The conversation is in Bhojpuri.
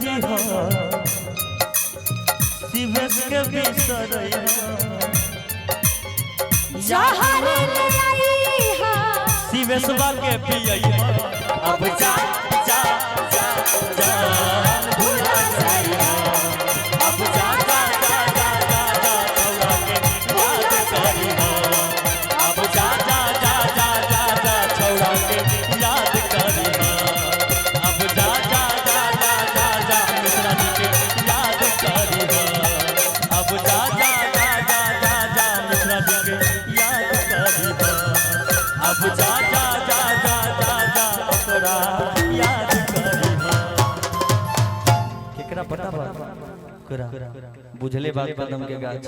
करी हो शिवेश के बिसरैया जहर ले आई हा शिवेश के पियैया अब जा जा जा जा भूला जाइया अब जा जा जा जा जा जा छौड़ा के याद करी हो अब जा जा जा जा जा जा छौड़ा के याद करी हो अब जा जा जा जा जा जा मिश्रा जी के याद करी हो अब जा जा जा जा जा जा मिश्रा जी के याद करी हो अब जा जा जा जा जा जा ओकरा याद करी हो केकरा पता बा बुझले बात कदम के गाछ